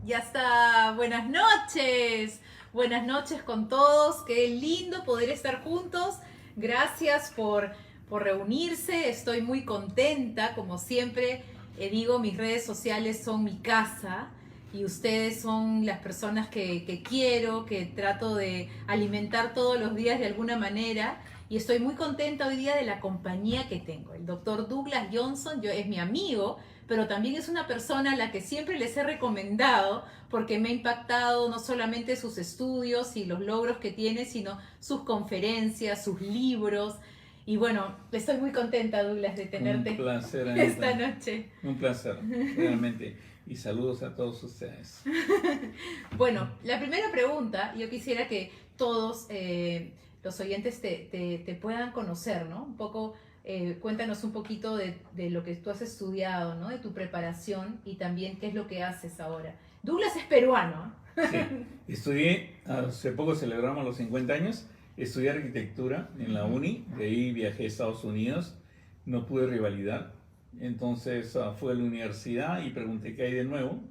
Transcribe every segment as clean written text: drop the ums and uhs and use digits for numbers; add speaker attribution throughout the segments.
Speaker 1: Ya está, buenas noches con todos, qué lindo poder estar juntos, gracias por reunirse, estoy muy contenta, como siempre digo, mis redes sociales son mi casa y ustedes son las personas que quiero, que trato de alimentar todos los días de alguna manera y estoy muy contenta hoy día de la compañía que tengo. El doctor Douglas Johnson es mi amigo, pero también es una persona a la que siempre les he recomendado porque me ha impactado no solamente sus estudios y los logros que tiene, sino sus conferencias, sus libros. Y bueno, estoy muy contenta, Douglas, de
Speaker 2: Un
Speaker 1: tenerte
Speaker 2: placer,
Speaker 1: esta
Speaker 2: Anita.
Speaker 1: noche.
Speaker 2: Un placer, realmente. Y saludos a todos ustedes.
Speaker 1: Bueno, la primera pregunta, yo quisiera que todos los oyentes te puedan conocer, ¿no? Un poco, cuéntanos un poquito de lo que tú has estudiado, ¿no? De tu preparación y también qué es lo que haces ahora. Douglas es peruano.
Speaker 2: Sí, estudié, hace poco celebramos los 50 años, estudié arquitectura en la uni, de ahí viajé a Estados Unidos, no pude revalidar, entonces fui a la universidad y pregunté qué hay de nuevo,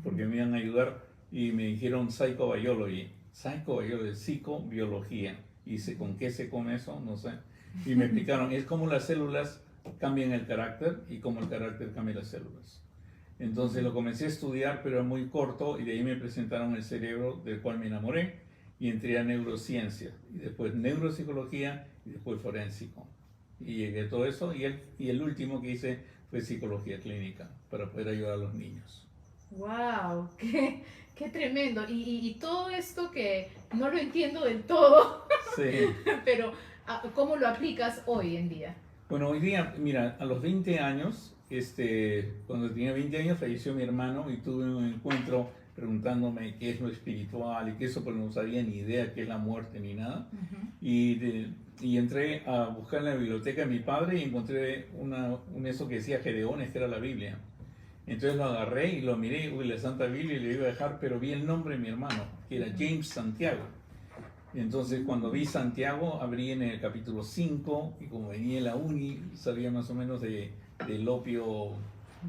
Speaker 2: porque me iban a ayudar y me dijeron psychobiology, psicobiología, y sé con qué se come eso, no sé, y me explicaron, es como las células cambian el carácter y como el carácter cambia las células. Entonces lo comencé a estudiar, pero era muy corto, y de ahí me presentaron el cerebro, del cual me enamoré, y entré a neurociencia, y después neuropsicología, y después forénsico. Y llegué a todo eso, y el último que hice fue psicología clínica, para poder ayudar a los niños.
Speaker 1: ¡Wow! ¡Qué tremendo! Y todo esto que no lo entiendo del todo,
Speaker 2: Sí.
Speaker 1: pero ¿cómo lo aplicas hoy en día?
Speaker 2: Bueno, hoy día, mira, a los 20 años, cuando tenía 20 años falleció mi hermano y tuve un encuentro preguntándome qué es lo espiritual y qué eso, pero no sabía ni idea qué es la muerte ni nada. Y entré a buscar en la biblioteca de mi padre y encontré eso que decía Gedeones, que era la Biblia. Entonces lo agarré y lo miré, uy, la Santa Biblia, y le iba a dejar, pero vi el nombre de mi hermano, que era James Santiago. Entonces cuando vi Santiago, abrí en el capítulo 5 y como venía en la uni, sabía más o menos del opio,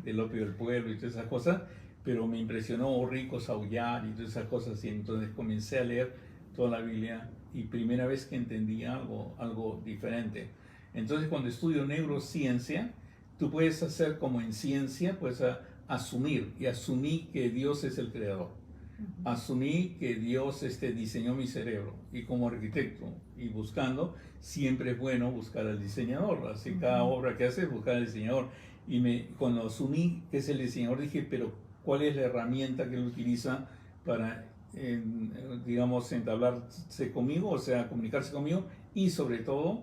Speaker 2: del pueblo y todas esas cosas, pero me impresionó Rico Saullar y todas esas cosas, y entonces comencé a leer toda la Biblia y primera vez que entendí algo diferente. Entonces cuando estudio neurociencia, tú puedes hacer como en ciencia, puedes asumir, y asumí que Dios es el creador. Asumí que Dios diseñó mi cerebro, y como arquitecto y buscando, siempre es bueno buscar al diseñador. Así cada obra que haces, buscar al diseñador. Cuando asumí que es el diseñador, dije, pero ¿cuál es la herramienta que él utiliza para, digamos, entablarse conmigo, o sea, comunicarse conmigo, y sobre todo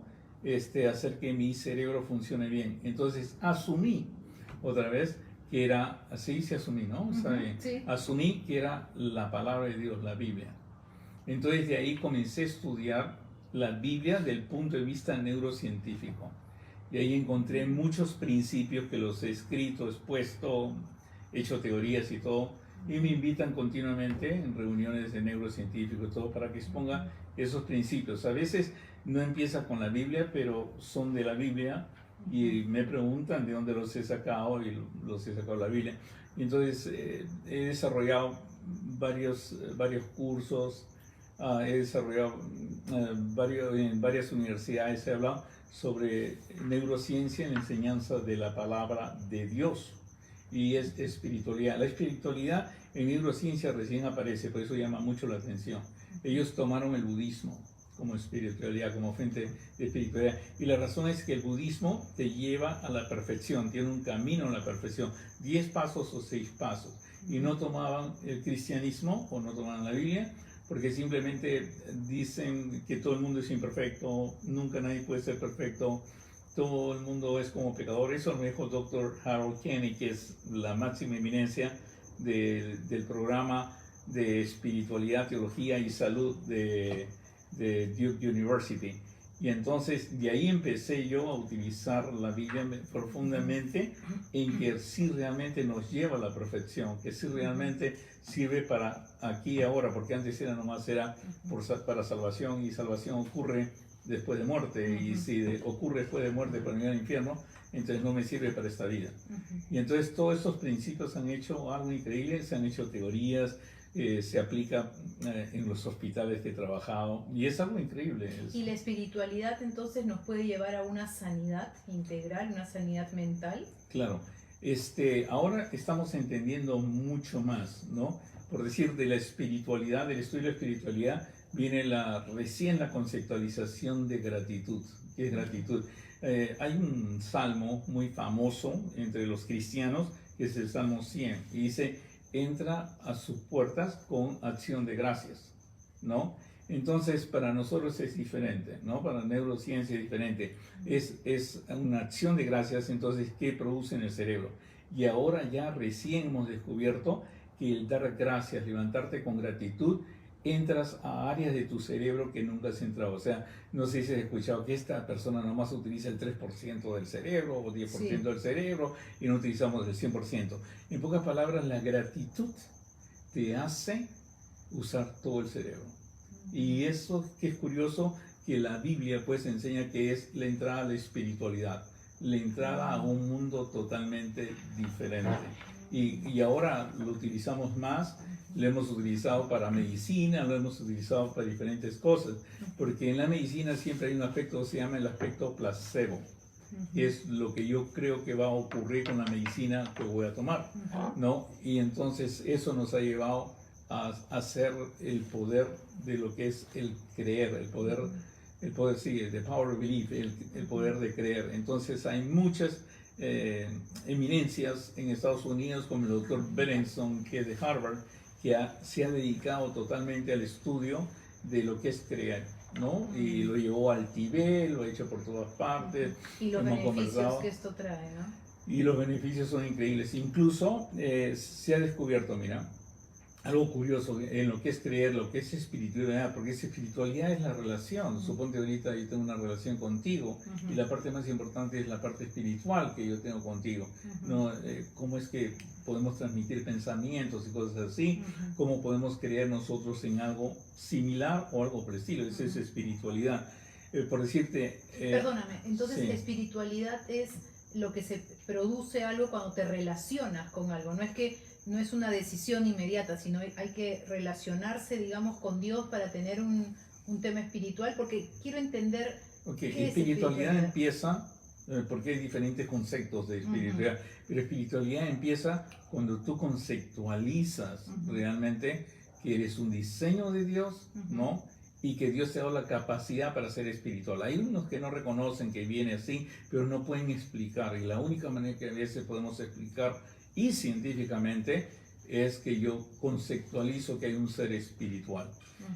Speaker 2: hacer que mi cerebro funcione bien? Entonces asumí otra vez que era, así se asumí, ¿no? Está bien.
Speaker 1: Sí.
Speaker 2: Asumí que era la palabra de Dios, la Biblia. Entonces de ahí comencé a estudiar la Biblia desde el punto de vista neurocientífico. Y ahí encontré muchos principios que los he escrito, expuesto, hecho teorías y todo. Y me invitan continuamente en reuniones de neurocientíficos y todo para que exponga esos principios. A veces no empieza con la Biblia, pero son de la Biblia, y me preguntan de dónde los he sacado, y los he sacado de la Biblia. Y entonces he desarrollado varios cursos, he desarrollado en varias universidades, he hablado sobre neurociencia en la enseñanza de la palabra de Dios, y es espiritualidad. La espiritualidad en neurociencia recién aparece, por eso llama mucho la atención. Ellos tomaron el budismo como espiritualidad, como fuente de espiritualidad. Y la razón es que el budismo te lleva a la perfección, tiene un camino a la perfección, 10 pasos o 6 pasos. Y no tomaban el cristianismo, o no tomaban la Biblia, porque simplemente dicen que todo el mundo es imperfecto, nunca nadie puede ser perfecto, todo el mundo es como pecador. Eso me dijo el doctor Harold Kenny, que es la máxima eminencia del programa de espiritualidad, teología y salud de Duke University. Y entonces de ahí empecé yo a utilizar la Biblia profundamente, en que sí realmente nos lleva a la perfección, que sí realmente sirve para aquí y ahora, porque antes era nomás para salvación, y salvación ocurre después de muerte, y si ocurre después de muerte para ir al infierno, entonces no me sirve para esta vida. Y entonces todos esos principios han hecho algo increíble, se han hecho teorías, se aplica en los hospitales que he trabajado, y es algo increíble.
Speaker 1: ¿Y la espiritualidad entonces nos puede llevar a una sanidad integral, una sanidad mental?
Speaker 2: Claro. Ahora estamos entendiendo mucho más, ¿no? Por decir, de la espiritualidad, del estudio de la espiritualidad, viene recién la conceptualización de gratitud. ¿Qué es gratitud? Hay un salmo muy famoso entre los cristianos, que es el Salmo 100, y dice, entra a sus puertas con acción de gracias, ¿no? Entonces, para nosotros es diferente, ¿no? Para la neurociencia es diferente. Es una acción de gracias, entonces, ¿qué produce en el cerebro? Y ahora ya recién hemos descubierto que el dar gracias, levantarte con gratitud, entras a áreas de tu cerebro que nunca has entrado. O sea, no sé si has escuchado que esta persona nomás utiliza el 3% del cerebro o 10% del cerebro y no utilizamos el 100%. En pocas palabras, la gratitud te hace usar todo el cerebro. Y eso que es curioso, que la Biblia pues enseña que es la entrada a la espiritualidad, la entrada a un mundo totalmente diferente. Y ahora lo utilizamos más, lo hemos utilizado para medicina, lo hemos utilizado para diferentes cosas, porque en la medicina siempre hay un aspecto que se llama el aspecto placebo, que es lo que yo creo que va a ocurrir con la medicina que voy a tomar, ¿no? Y entonces eso nos ha llevado a hacer el poder de lo que es el creer, el poder sí, the power of belief, el poder de creer. Entonces hay muchas eminencias en Estados Unidos, como el doctor Berenson, que es de Harvard, que se ha dedicado totalmente al estudio de lo que es creer, ¿no? Y lo llevó al Tibet, lo ha hecho por todas partes.
Speaker 1: Y los beneficios que esto trae, ¿no?
Speaker 2: Y los beneficios son increíbles. Incluso se ha descubierto, mira, algo curioso en lo que es creer, lo que es espiritualidad, porque esa espiritualidad es la relación. Suponte ahorita yo tengo una relación contigo y la parte más importante es la parte espiritual que yo tengo contigo, ¿no? Cómo es que podemos transmitir pensamientos y cosas así, cómo podemos creer nosotros en algo similar o algo por el estilo. Esa es espiritualidad. Por decirte...
Speaker 1: Perdóname, entonces espiritualidad es lo que se produce algo cuando te relacionas con algo, no es una decisión inmediata, sino hay que relacionarse, digamos, con Dios para tener un tema espiritual, porque quiero entender qué
Speaker 2: espiritualidad empieza, porque hay diferentes conceptos de espiritualidad, pero espiritualidad empieza cuando tú conceptualizas realmente que eres un diseño de Dios, ¿no? Y que Dios te da la capacidad para ser espiritual. Hay unos que no reconocen que viene así, pero no pueden explicar, y la única manera que a veces podemos explicar y científicamente es que yo conceptualizo que hay un ser espiritual,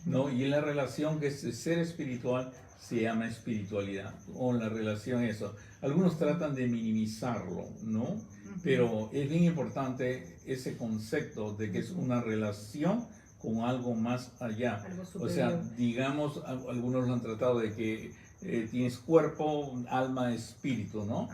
Speaker 2: ¿no? Y en la relación que ese ser espiritual se llama espiritualidad, o la relación eso. Algunos tratan de minimizarlo, ¿no? Pero es bien importante ese concepto de que es una relación con algo más allá. O sea, digamos, algunos lo han tratado de que tienes cuerpo, alma, espíritu, ¿no?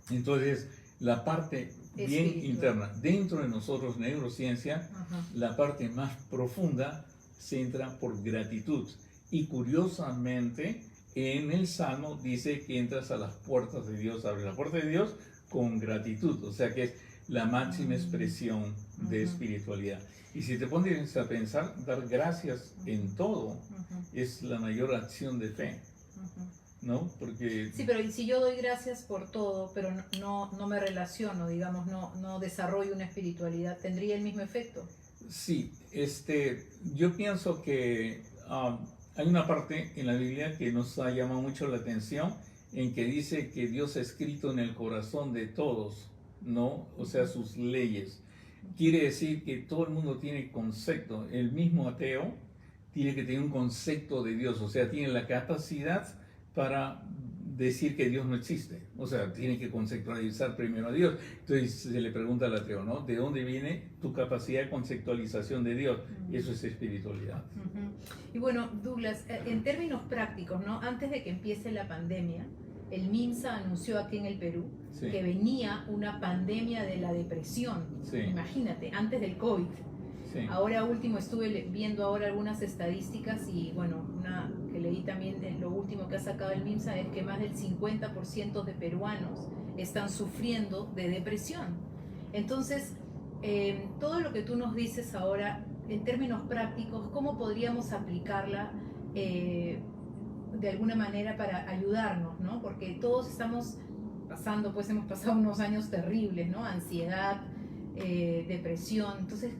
Speaker 2: Entonces, la parte bien interna, dentro de nosotros, neurociencia, la parte más profunda se entra por gratitud. Y curiosamente, en el Salmo dice que entras a las puertas de Dios, abres la puerta de Dios con gratitud. O sea que es la máxima expresión de espiritualidad. Y si te pones a pensar, dar gracias en todo es la mayor acción de fe. ¿No? Porque...
Speaker 1: Sí, pero si yo doy gracias por todo, pero no me relaciono, digamos, no desarrollo una espiritualidad, ¿tendría el mismo efecto?
Speaker 2: Sí, yo pienso que hay una parte en la Biblia que nos ha llamado mucho la atención, en que dice que Dios ha escrito en el corazón de todos, ¿no? O sea, sus leyes. Quiere decir que todo el mundo tiene concepto. El mismo ateo tiene que tener un concepto de Dios, o sea, tiene la capacidad para decir que Dios no existe. O sea, tiene que conceptualizar primero a Dios. Entonces se le pregunta al ateo, ¿no? ¿De dónde viene tu capacidad de conceptualización de Dios? Eso es espiritualidad.
Speaker 1: Y bueno, Douglas, en términos prácticos, ¿no? Antes de que empiece la pandemia, el MINSA anunció aquí en el Perú que venía una pandemia de la depresión. Imagínate, antes del COVID.
Speaker 2: Sí.
Speaker 1: Ahora último estuve viendo ahora algunas estadísticas y bueno, una que leí también, lo último que ha sacado el MIMSA es que más del 50% de peruanos están sufriendo de depresión. Entonces, todo lo que tú nos dices ahora, en términos prácticos, ¿cómo podríamos aplicarla de alguna manera para ayudarnos, ¿no? Porque todos estamos pasando, pues hemos pasado unos años terribles, ¿no? Ansiedad, depresión. Entonces,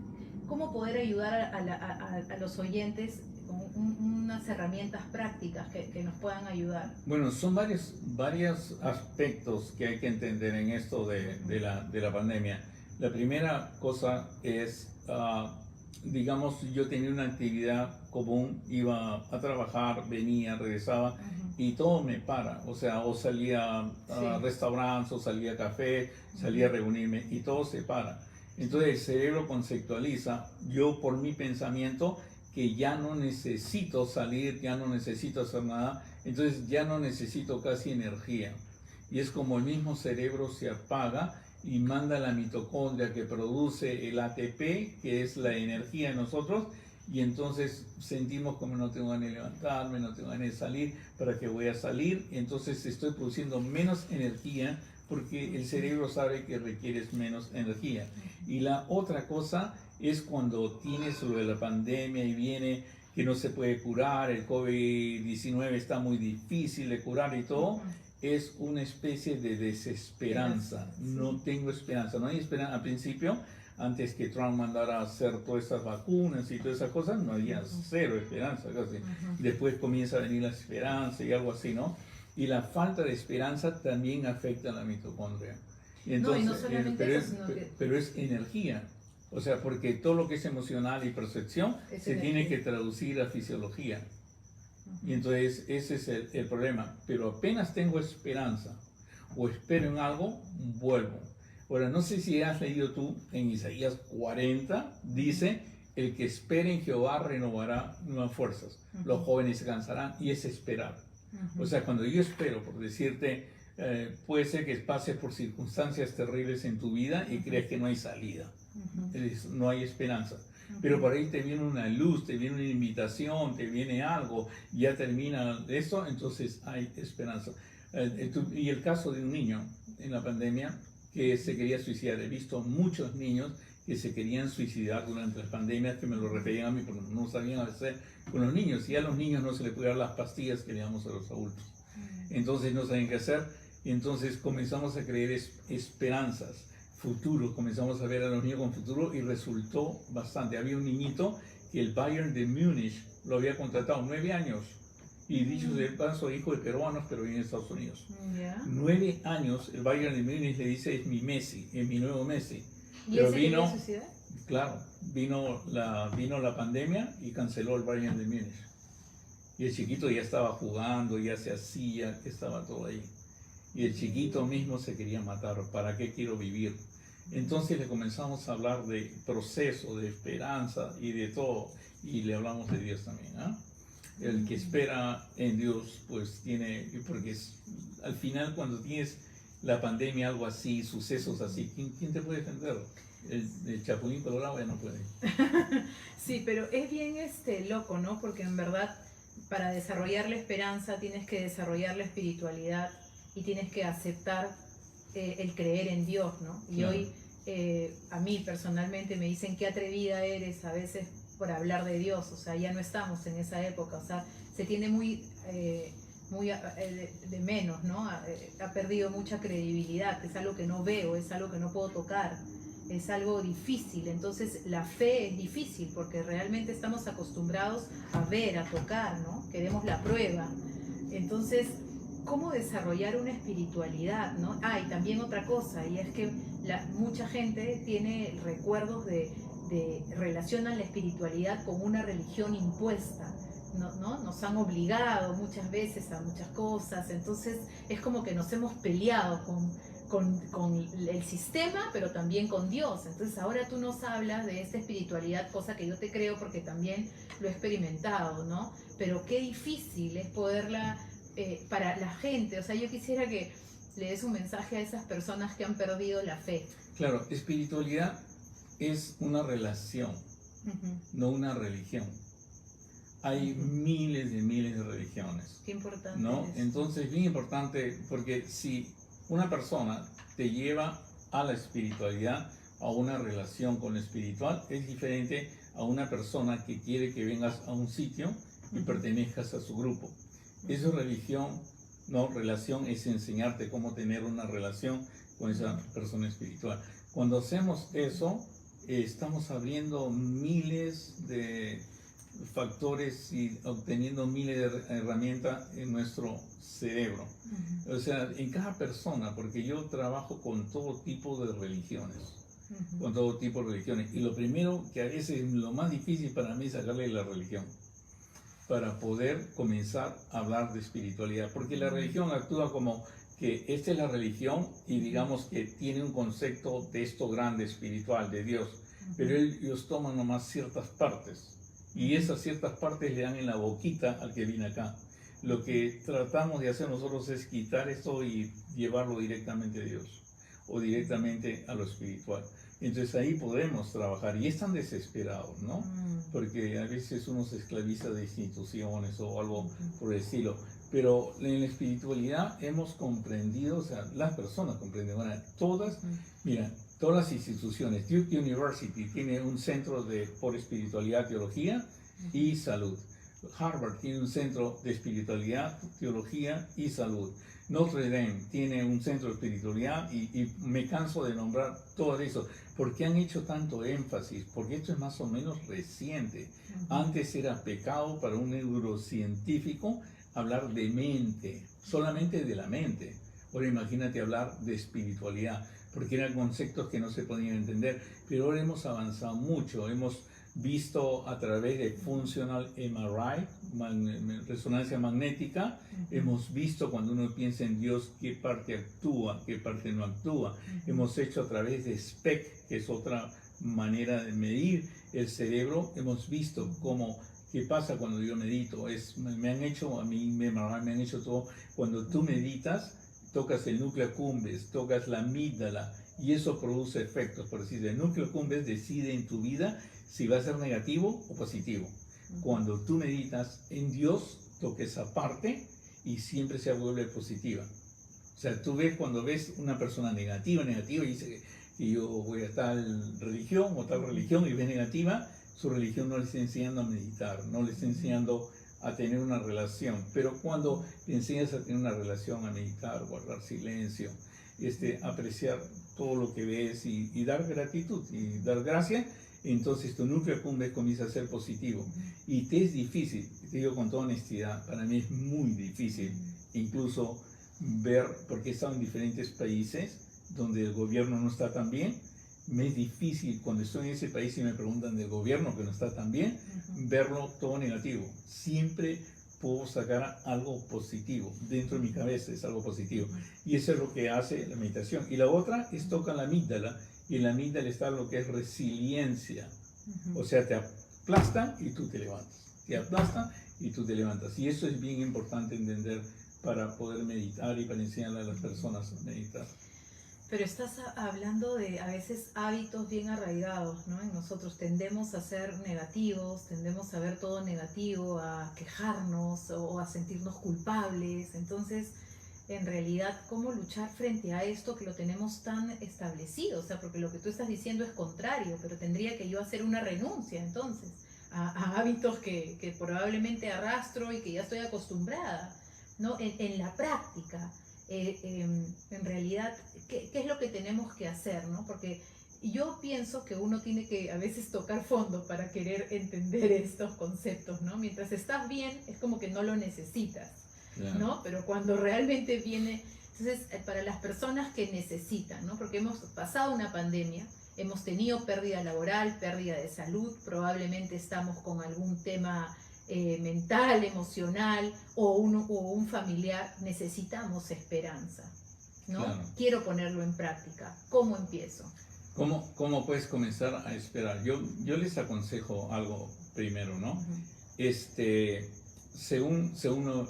Speaker 1: ¿cómo poder ayudar a los oyentes con unas herramientas prácticas que nos puedan ayudar?
Speaker 2: Bueno, son varios aspectos que hay que entender en esto de la pandemia. La primera cosa es, digamos, yo tenía una actividad común, iba a trabajar, venía, regresaba, y todo me para. O sea, o salía a restaurantes, o salía a café, salía a reunirme, y todo se para. Entonces el cerebro conceptualiza, yo por mi pensamiento, que ya no necesito salir, ya no necesito hacer nada, entonces ya no necesito casi energía. Y es como el mismo cerebro se apaga y manda la mitocondria que produce el ATP, que es la energía en nosotros, y entonces sentimos como no tengo ganas de levantarme, no tengo ganas de salir, ¿para qué voy a salir? Entonces estoy produciendo menos energía porque el cerebro sabe que requieres menos energía. Y la otra cosa es cuando tienes sobre la pandemia y viene que no se puede curar, el COVID-19 está muy difícil de curar y todo, es una especie de desesperanza. No tengo esperanza, no hay esperanza. Al principio, antes que Trump mandara a hacer todas estas vacunas y todas esas cosas, no había cero esperanza casi. Después comienza a venir la esperanza y algo así, ¿no? Y la falta de esperanza también afecta a la mitocondria. Entonces,
Speaker 1: no solamente
Speaker 2: pero es energía. O sea, porque todo lo que es emocional y percepción se tiene que traducir a fisiología. Y entonces ese es el problema. Pero apenas tengo esperanza o espero en algo, vuelvo. Ahora, no sé si has leído tú en Isaías 40, dice, el que espere en Jehová renovará nuevas fuerzas. Los jóvenes se cansarán, y es esperar. O sea, cuando yo espero, por decirte, puede ser que pases por circunstancias terribles en tu vida y creas que no hay salida, no hay esperanza. Pero por ahí te viene una luz, te viene una invitación, te viene algo, ya termina eso, entonces hay esperanza. Y el caso de un niño en la pandemia que se quería suicidar. He visto muchos niños que se querían suicidar durante las pandemias, que me lo referían a mí porque no sabían hacer con los niños. Y a los niños no se les puede dar las pastillas que le damos a los adultos. Entonces no saben qué hacer. Y entonces comenzamos a creer esperanzas, futuro. Comenzamos a ver a los niños con futuro y resultó bastante. Había un niñito que el Bayern de Múnich lo había contratado 9 años. Y dicho de paso, hijo de peruanos, pero vive en Estados Unidos. 9 años, el Bayern de Múnich le dice, es mi Messi, es mi nuevo Messi.
Speaker 1: ¿Y
Speaker 2: pero
Speaker 1: ese
Speaker 2: vino,
Speaker 1: quería suicidar?
Speaker 2: claro, vino la pandemia y canceló el Bayern de Múnich. Y el chiquito ya estaba jugando, ya se hacía, estaba todo ahí. Y el chiquito mismo se quería matar, ¿para qué quiero vivir? Entonces le comenzamos a hablar de proceso, de esperanza y de todo. Y le hablamos de Dios también, ¿ah? El que espera en Dios, pues tiene, porque al final cuando tienes la pandemia, algo así, sucesos así, ¿quién te puede defender? El Chapulín Colorado ya no puede.
Speaker 1: Sí, pero es bien loco, ¿no? Porque en verdad, para desarrollar la esperanza tienes que desarrollar la espiritualidad y tienes que aceptar el creer en Dios, ¿no? Y
Speaker 2: claro.
Speaker 1: Hoy a mí personalmente me dicen qué atrevida eres a veces por hablar de Dios, o sea, ya no estamos en esa época, o sea, se tiene muy de menos, ¿no? Ha perdido mucha credibilidad, es algo que no veo, es algo que no puedo tocar, es algo difícil. Entonces la fe es difícil porque realmente estamos acostumbrados a ver, a tocar, ¿no? Queremos la prueba. Entonces, ¿cómo desarrollar una espiritualidad, ¿no? Y también otra cosa, y es que mucha gente tiene recuerdos relacionan la espiritualidad con una religión impuesta, ¿no? Nos han obligado muchas veces a muchas cosas, entonces es como que nos hemos peleado con el sistema, pero también con Dios. Entonces ahora tú nos hablas de esta espiritualidad, cosa que yo te creo porque también lo he experimentado, ¿no? Pero qué difícil es poderla, para la gente, o sea, yo quisiera que le des un mensaje a esas personas que han perdido la fe.
Speaker 2: Claro, espiritualidad es una relación. no una religión. Hay miles de religiones.
Speaker 1: Qué importante.
Speaker 2: ¿No? Entonces es bien importante, porque si una persona te lleva a la espiritualidad, a una relación con lo espiritual, es diferente a una persona que quiere que vengas a un sitio y pertenezcas a su grupo. Eso es religión, no, relación es enseñarte cómo tener una relación con esa persona espiritual. Cuando hacemos eso, estamos abriendo miles de factores y obteniendo miles de herramientas en nuestro cerebro. O sea, en cada persona, porque yo trabajo con todo tipo de religiones, con todo tipo de religiones. Y lo primero que a veces es lo más difícil para mí es sacarle la religión, para poder comenzar a hablar de espiritualidad, porque la religión actúa como que esta es la religión y digamos que tiene un concepto de esto grande espiritual, de Dios, pero ellos toman nomás ciertas partes y esas ciertas partes le dan en la boquita al que viene acá. Lo que tratamos de hacer nosotros es quitar esto y llevarlo directamente a Dios o directamente a lo espiritual. Entonces ahí podemos trabajar y están desesperados, ¿no? Porque a veces uno se esclaviza de instituciones o algo por el estilo. Pero en la espiritualidad hemos comprendido, o sea, las personas comprenden, bueno, todas, mira, todas las instituciones, Duke University tiene un centro por espiritualidad, teología y salud. Harvard tiene un centro de espiritualidad, teología y salud. Notre Dame tiene un centro de espiritualidad y me canso de nombrar todo eso. ¿Por qué han hecho tanto énfasis? Porque esto es más o menos reciente. Antes era pecado para un neurocientífico hablar de mente, solamente de la mente. Ahora imagínate hablar de espiritualidad, porque eran conceptos que no se podían entender. Pero ahora hemos avanzado mucho, hemos visto a través de Functional MRI, resonancia magnética, hemos visto cuando uno piensa en Dios qué parte actúa, qué parte no actúa. Hemos hecho a través de SPEC, que es otra manera de medir el cerebro, hemos visto qué pasa cuando yo medito. Me han hecho todo. Cuando tú meditas, tocas el núcleo accumbens, tocas la amígdala, y eso produce efectos. Por decir, el núcleo accumbens decide en tu vida si va a ser negativo o positivo. Cuando tú meditas en Dios, toca esa parte y siempre se vuelve positiva. O sea, tú ves cuando ves una persona negativa y dice que yo voy a tal religión o tal religión y ves negativa, su religión no le está enseñando a meditar, no le está enseñando a tener una relación. Pero cuando le enseñas a tener una relación, a meditar, guardar silencio, apreciar todo lo que ves y dar gratitud y dar gracia, entonces tu núcleo accumbens comienza a ser positivo. Y te es difícil, te digo con toda honestidad, para mí es muy difícil incluso ver, porque he estado en diferentes países donde el gobierno no está tan bien. Me es difícil cuando estoy en ese país y me preguntan del gobierno que no está tan bien, verlo todo negativo. Siempre puedo sacar algo positivo, dentro de mi cabeza es algo positivo. Y eso es lo que hace la meditación. Y la otra es tocar la amígdala, y en la amígdala está lo que es resiliencia. O sea, te aplastan y tú te levantas. Te aplastan y tú te levantas. Y eso es bien importante entender para poder meditar y para enseñarle a las personas a meditar.
Speaker 1: Pero estás hablando de a veces hábitos bien arraigados, ¿no? En nosotros tendemos a ser negativos, tendemos a ver todo negativo, a quejarnos o a sentirnos culpables. Entonces, en realidad, ¿cómo luchar frente a esto que lo tenemos tan establecido? O sea, porque lo que tú estás diciendo es contrario, pero tendría que yo hacer una renuncia entonces a hábitos que probablemente arrastro y que ya estoy acostumbrada, ¿no? En la práctica. En realidad, ¿qué es lo que tenemos que hacer, ¿no? Porque yo pienso que uno tiene que a veces tocar fondo para querer entender estos conceptos, ¿no? Mientras estás bien, es como que no lo necesitas, ¿no? Pero cuando realmente viene, entonces, para las personas que necesitan, ¿no? Porque hemos pasado una pandemia, hemos tenido pérdida laboral, pérdida de salud, probablemente estamos con algún tema mental, emocional o un familiar, necesitamos esperanza, ¿no? Claro. Quiero ponerlo en práctica. ¿Cómo empiezo?
Speaker 2: ¿Cómo puedes comenzar a esperar? Yo les aconsejo algo primero, ¿no? Según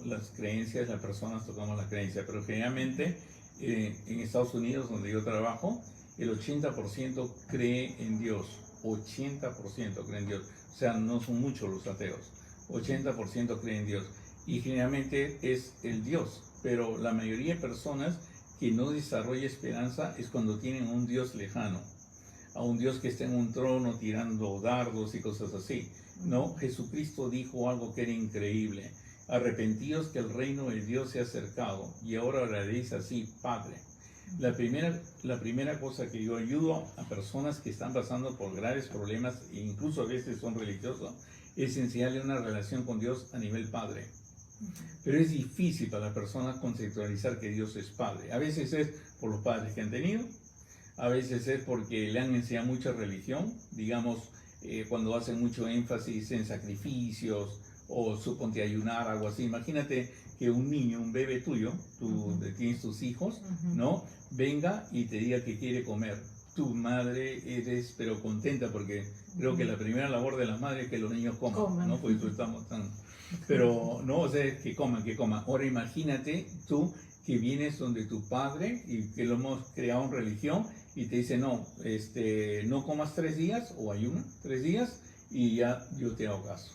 Speaker 2: las creencias, las personas tocamos la creencia, pero generalmente en Estados Unidos, donde yo trabajo, el 80% cree en Dios. 80% creen en Dios. O sea, no son muchos los ateos. 80% creen en Dios. Y generalmente es el Dios. Pero la mayoría de personas que no desarrolla esperanza es cuando tienen un Dios lejano. A un Dios que está en un trono tirando dardos y cosas así. No, Jesucristo dijo algo que era increíble. Arrepentidos que el reino de Dios se ha acercado. Y ahora oraréis así, Padre. La primera cosa que yo ayudo a personas que están pasando por graves problemas, e incluso a veces son religiosos, es enseñarle una relación con Dios a nivel Padre. Pero es difícil para la persona conceptualizar que Dios es Padre. A veces es por los padres que han tenido, a veces es porque le han enseñado mucha religión, digamos, cuando hacen mucho énfasis en sacrificios o suponte ayunar, algo así. Imagínate que un niño, un bebé tuyo, tú tienes tus hijos, ¿no? Venga y te diga que quiere comer. Tu madre eres pero contenta porque creo que la primera labor de la madre es que los niños coman. ¿No? Porque estamos tan... Pero no, o sea, que coman, que coman. Ahora imagínate tú que vienes donde tu padre y que lo hemos creado en religión y te dice, no, no comas 3 días o ayuna 3 días y ya yo te hago caso.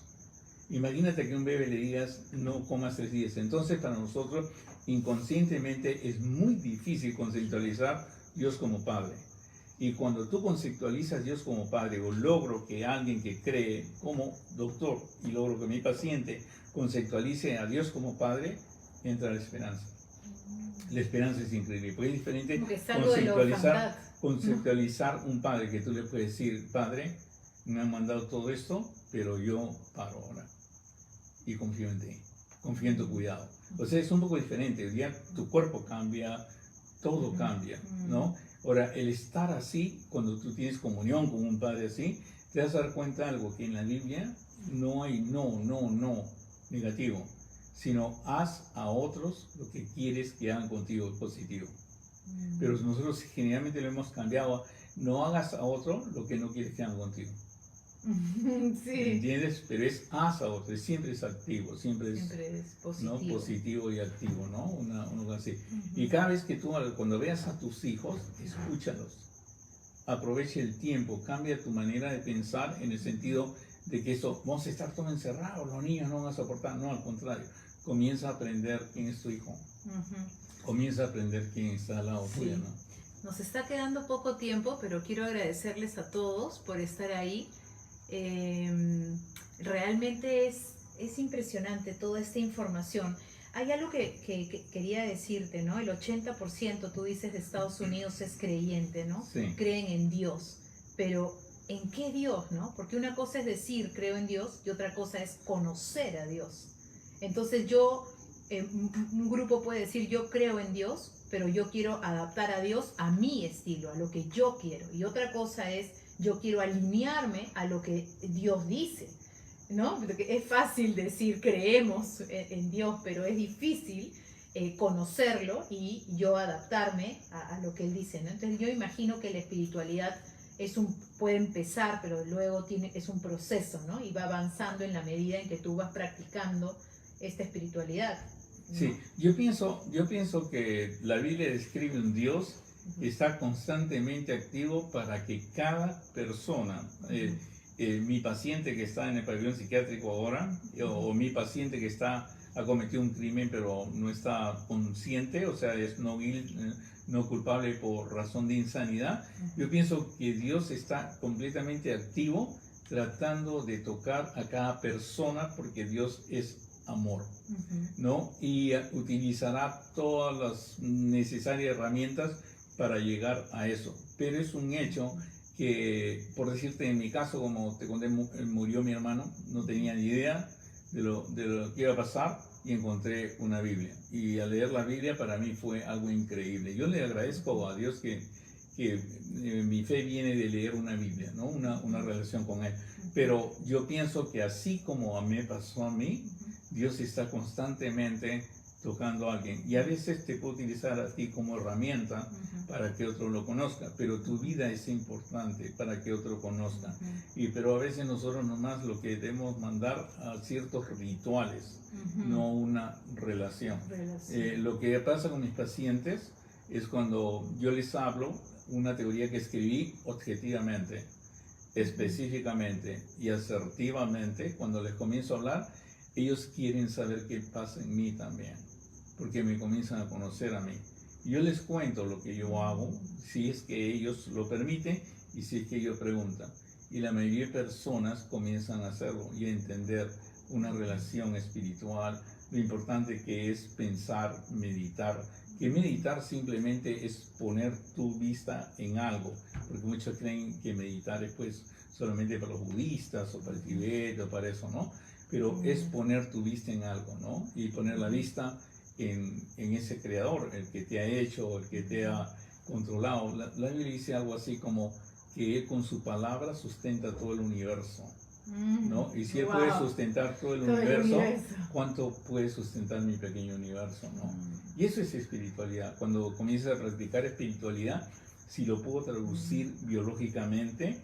Speaker 2: Imagínate que a un bebé le digas, no comas 3 días. Entonces para nosotros inconscientemente es muy difícil conceptualizar Dios como Padre. Y cuando tú conceptualizas Dios como Padre, o logro que alguien que cree como doctor y logro que mi paciente conceptualice a Dios como Padre, entra la esperanza. La esperanza es increíble, porque es diferente conceptualizar un padre que tú le puedes decir, Padre, me han mandado todo esto, pero yo paro ahora y confío en ti, confío en tu cuidado. O sea, es un poco diferente, hoy día tu cuerpo cambia, todo cambia, ¿no? Ahora, el estar así, cuando tú tienes comunión con un padre así, te vas a dar cuenta de algo, que en la Biblia no hay no negativo, sino haz a otros lo que quieres que hagan contigo positivo. Pero nosotros generalmente lo hemos cambiado a no hagas a otro lo que no quieres que hagan contigo.
Speaker 1: Sí.
Speaker 2: ¿Entiendes? Pero es haz a otro, siempre es activo, siempre es
Speaker 1: positivo.
Speaker 2: ¿no? Positivo y activo, ¿no? Uno así. Y cada vez que tú, cuando veas a tus hijos, escúchalos. Aprovecha el tiempo, cambia tu manera de pensar en el sentido de que eso, vamos a estar todos encerrados, los niños no van a soportar. No, al contrario, comienza a aprender quién es tu hijo. Comienza a aprender quién está al lado tuyo, ¿no?
Speaker 1: Nos está quedando poco tiempo, pero quiero agradecerles a todos por estar ahí. Realmente es impresionante toda esta información. Hay algo que quería decirte, ¿no? El 80%, tú dices, de Estados Unidos es creyente, ¿no?
Speaker 2: Sí.
Speaker 1: Creen en Dios, pero ¿en qué Dios, no? Porque una cosa es decir creo en Dios y otra cosa es conocer a Dios. Entonces un grupo puede decir yo creo en Dios, pero yo quiero adaptar a Dios a mi estilo, a lo que yo quiero. Y otra cosa es yo quiero alinearme a lo que Dios dice, ¿no? Porque es fácil decir creemos en Dios, pero es difícil conocerlo y yo adaptarme a lo que Él dice, ¿no? Entonces yo imagino que la espiritualidad puede empezar, pero luego es un proceso, ¿no? Y va avanzando en la medida en que tú vas practicando esta espiritualidad, ¿no?
Speaker 2: Sí, yo pienso que la Biblia describe un Dios que está constantemente activo para que cada persona, mi paciente que está en el pabellón psiquiátrico ahora, o mi paciente que ha cometido un crimen pero no está consciente, o sea, es no culpable por razón de insanidad, yo pienso que Dios está completamente activo tratando de tocar a cada persona porque Dios es amor, ¿no? Y utilizará todas las necesarias herramientas para llegar a eso. Pero es un hecho que, por decirte, en mi caso, como te conté, murió mi hermano, no tenía ni idea de lo que iba a pasar y encontré una Biblia. Y al leer la Biblia para mí fue algo increíble. Yo le agradezco a Dios que mi fe viene de leer una Biblia, ¿no? Una relación con Él. Pero yo pienso que así como me pasó a mí, Dios está constantemente tocando a alguien. Y a veces te puede utilizar a ti como herramienta para que otro lo conozca. Pero tu vida es importante para que otro conozca. Pero a veces nosotros nomás lo que debemos mandar a ciertos rituales, no una relación. Lo que pasa con mis pacientes es cuando yo les hablo una teoría que escribí objetivamente. específicamente y asertivamente, cuando les comienzo a hablar, ellos quieren saber qué pasa en mí también, porque me comienzan a conocer a mí. Yo les cuento lo que yo hago, si es que ellos lo permiten y si es que ellos preguntan. Y la mayoría de personas comienzan a hacerlo y a entender una relación espiritual, lo importante que es pensar, meditar. Que meditar simplemente es poner tu vista en algo, porque muchos creen que meditar es pues solamente para los budistas o para el Tibet o para eso, ¿no? Pero es poner tu vista en algo, ¿no? Y poner la vista en ese creador, el que te ha hecho, el que te ha controlado. La Biblia dice algo así como que Él con su palabra sustenta todo el universo, ¿no? Y si Él puede sustentar todo el universo, ¿cuánto puede sustentar mi pequeño universo, no? Y eso es espiritualidad. Cuando comienzas a practicar espiritualidad, si lo puedo traducir biológicamente,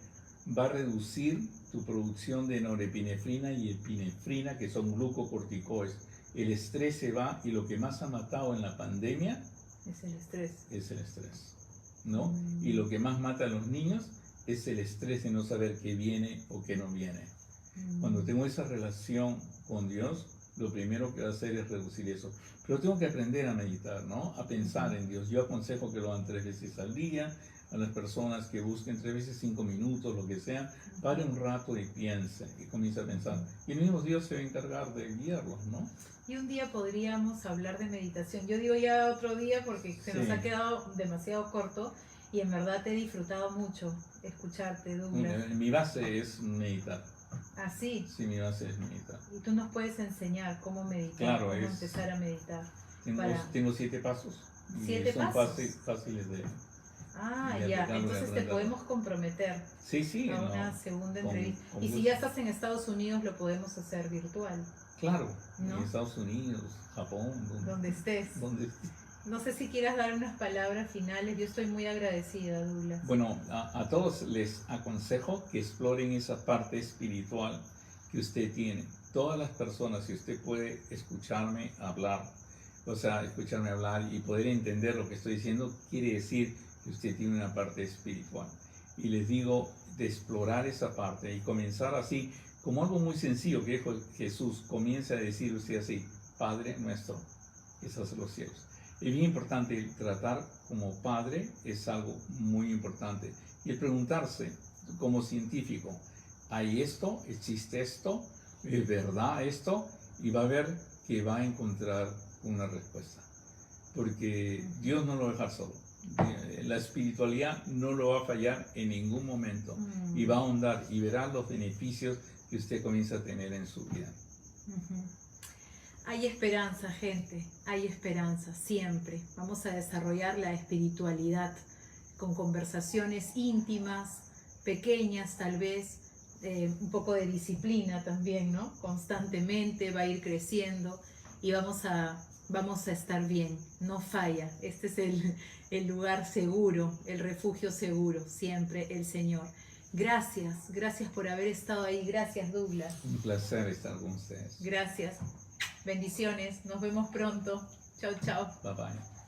Speaker 2: va a reducir tu producción de norepinefrina y epinefrina, que son glucocorticoides. El estrés se va y lo que más ha matado en la pandemia
Speaker 1: es el estrés.
Speaker 2: Es el estrés, ¿no? Y lo que más mata a los niños es el estrés de no saber qué viene o qué no viene. Cuando tengo esa relación con Dios, lo primero que va a hacer es reducir eso. Pero tengo que aprender a meditar, ¿no? A pensar en Dios. Yo aconsejo que lo hagan 3 veces al día. A las personas que busquen 3 veces 5 minutos, lo que sea, pare un rato y piense y comience a pensar. Y el mismo Dios se va a encargar de guiarlos, ¿no?
Speaker 1: Y un día podríamos hablar de meditación. Yo digo ya otro día porque se nos ha quedado demasiado corto y en verdad te he disfrutado mucho escucharte, Douglas.
Speaker 2: Mi base es meditar.
Speaker 1: ¿Ah, sí?
Speaker 2: Sí, mi base es meditar.
Speaker 1: Y tú nos puedes enseñar cómo meditar,
Speaker 2: claro,
Speaker 1: cómo empezar a meditar.
Speaker 2: Tengo 7 pasos.
Speaker 1: 7 pasos.
Speaker 2: Son fáciles de...
Speaker 1: Ah, ya, entonces te podemos comprometer a una segunda entrevista. Y si ya estás en Estados Unidos, lo podemos hacer virtual.
Speaker 2: Claro, ¿no? En Estados Unidos, Japón,
Speaker 1: donde estés. No sé si quieras dar unas palabras finales. Yo estoy muy agradecida, Douglas.
Speaker 2: Bueno, a todos les aconsejo que exploren esa parte espiritual que usted tiene. Todas las personas, si usted puede escucharme hablar, escucharme hablar y poder entender lo que estoy diciendo, quiere decir que usted tiene una parte espiritual. Y les digo de explorar esa parte y comenzar así, como algo muy sencillo que dijo Jesús, comienza a decir usted así: Padre nuestro que estás en los cielos. Es bien importante tratar como padre, es algo muy importante. Y el preguntarse como científico: ¿hay esto? ¿Existe esto? ¿Es verdad esto? Y va a ver que va a encontrar una respuesta. Porque Dios no lo va a dejar solo. La espiritualidad no lo va a fallar en ningún momento. Y va a ahondar y verá los beneficios que usted comienza a tener en su vida.
Speaker 1: Hay esperanza, gente, hay esperanza, siempre. Vamos a desarrollar la espiritualidad con conversaciones íntimas, pequeñas tal vez, un poco de disciplina también, ¿no? Constantemente va a ir creciendo y vamos a estar bien, no falla. Este es el lugar seguro, el refugio seguro, siempre el Señor. Gracias por haber estado ahí. Gracias, Douglas.
Speaker 2: Un placer estar con ustedes.
Speaker 1: Gracias. Bendiciones. Nos vemos pronto. Chao, chao.
Speaker 2: Bye, bye.